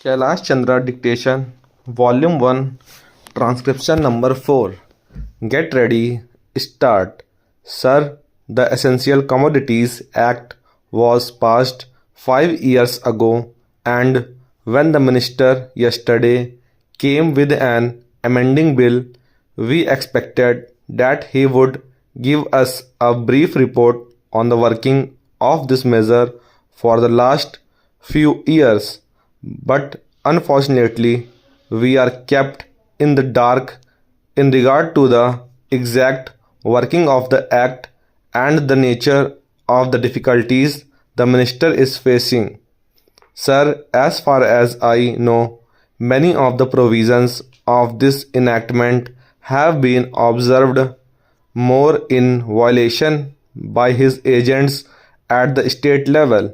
Kailash Chandra Dictation, Volume 1, Transcription Number 4. Get ready, start. Sir, the Essential Commodities Act was passed 5 years ago, and when the minister yesterday came with an amending bill, we expected that he would give us a brief report on the working of this measure for the last few years. But unfortunately, we are kept in the dark in regard to the exact working of the Act and the nature of the difficulties the Minister is facing. Sir, as far as I know, many of the provisions of this enactment have been observed more in violation by his agents at the state level.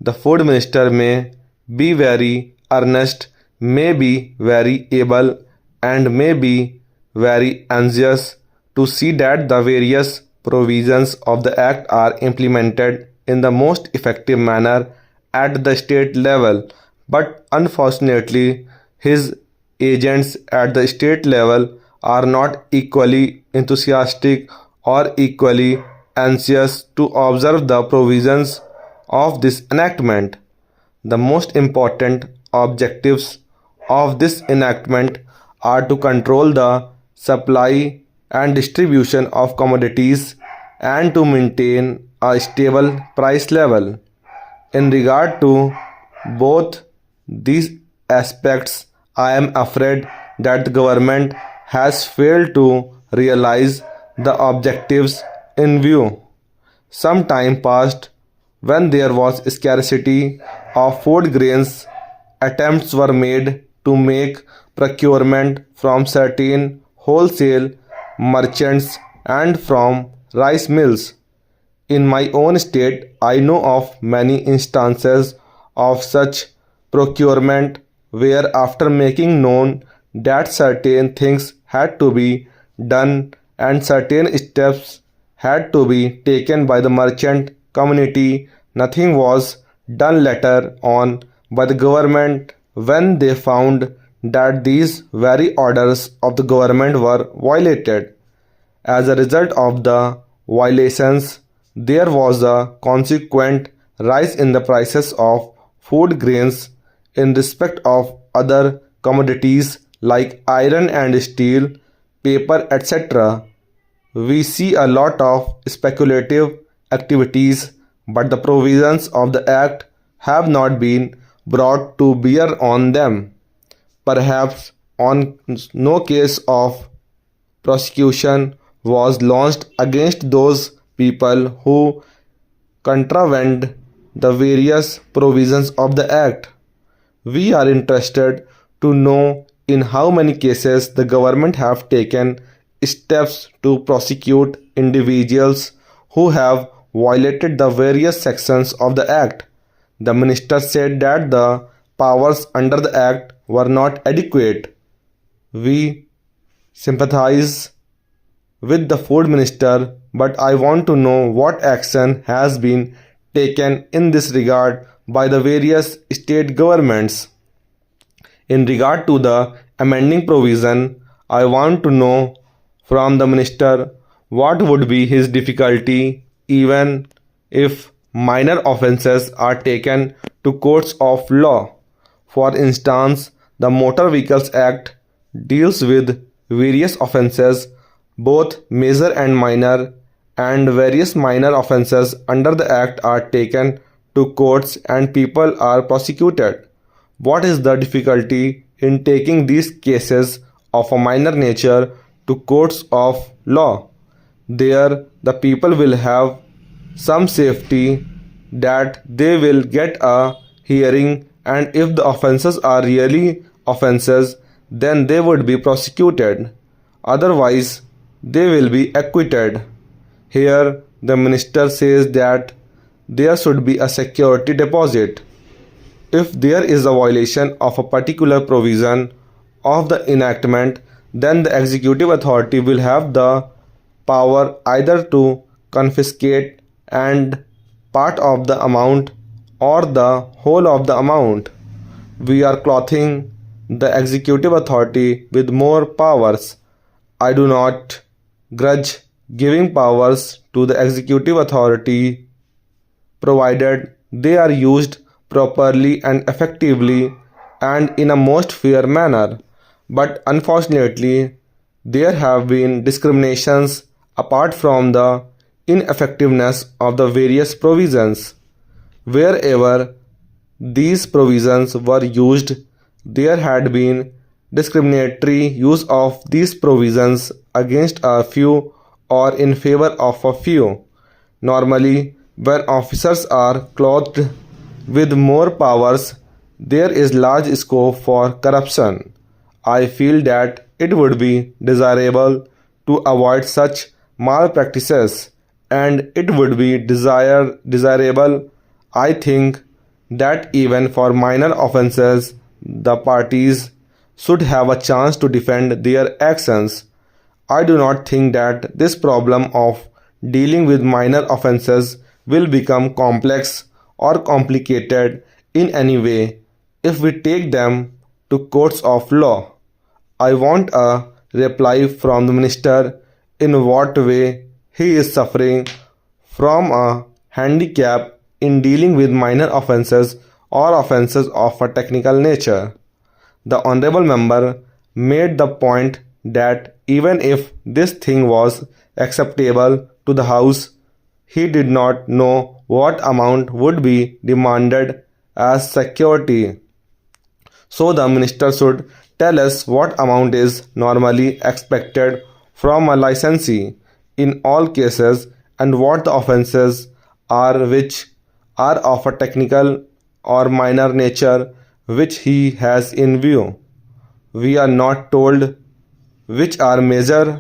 The Food Minister may be very earnest, may be very able, and may be very anxious to see that the various provisions of the Act are implemented in the most effective manner at the state level, but unfortunately, his agents at the state level are not equally enthusiastic or equally anxious to observe the provisions of this enactment. The most important objectives of this enactment are to control the supply and distribution of commodities and to maintain a stable price level. In regard to both these aspects, I am afraid that the government has failed to realize the objectives in view. Some time passed when there was scarcity of food grains. Attempts were made to make procurement from certain wholesale merchants and from rice mills. In my own state, I know of many instances of such procurement where, after making known that certain things had to be done and certain steps had to be taken by the merchant community, nothing was done later on by the government when they found that these very orders of the government were violated. As a result of the violations, there was a consequent rise in the prices of food grains in respect of other commodities like iron and steel, paper, etc. We see a lot of speculative activities, but the provisions of the Act have not been brought to bear on them. Perhaps on no case of prosecution was launched against those people who contravened the various provisions of the Act. We are interested to know in how many cases the government have taken steps to prosecute individuals who have violated the various sections of the Act. The minister said that the powers under the Act were not adequate. We sympathize with the food minister, but I want to know what action has been taken in this regard by the various state governments. In regard to the amending provision, I want to know from the minister what would be his difficulty even if minor offences are taken to courts of law. For instance, the Motor Vehicles Act deals with various offences, both major and minor, and various minor offences under the Act are taken to courts and people are prosecuted. What is the difficulty in taking these cases of a minor nature to courts of law? There, the people will have some safety that they will get a hearing, and if the offences are really offences, then they would be prosecuted. Otherwise, they will be acquitted. Here, the minister says that there should be a security deposit. If there is a violation of a particular provision of the enactment, then the executive authority will have the power either to confiscate and part of the amount or the whole of the amount. We are clothing the executive authority with more powers. I do not grudge giving powers to the executive authority provided they are used properly and effectively and in a most fair manner. But unfortunately, there have been discriminations apart from the ineffectiveness of the various provisions. Wherever these provisions were used, there had been discriminatory use of these provisions against a few or in favor of a few. Normally, when officers are clothed with more powers, there is large scope for corruption. I feel that it would be desirable to avoid such malpractices, and it would be desirable, I think, that even for minor offences, the parties should have a chance to defend their actions. I do not think that this problem of dealing with minor offences will become complex or complicated in any way if we take them to courts of law. I want a reply from the minister in what way he is suffering from a handicap in dealing with minor offences or offences of a technical nature. The honorable member made the point that even if this thing was acceptable to the House, he did not know what amount would be demanded as security. So the minister should tell us what amount is normally expected from a licensee in all cases and what the offences are which are of a technical or minor nature which he has in view. We are not told which are major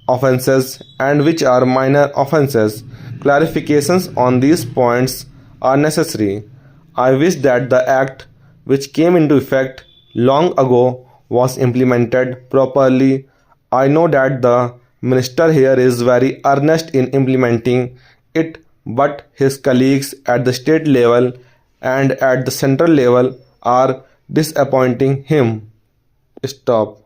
offences and which are minor offences. Clarifications on these points are necessary. I wish that the act which came into effect long ago was implemented properly. I know that the minister here is very earnest in implementing it, but his colleagues at the state level and at the central level are disappointing him. Stop.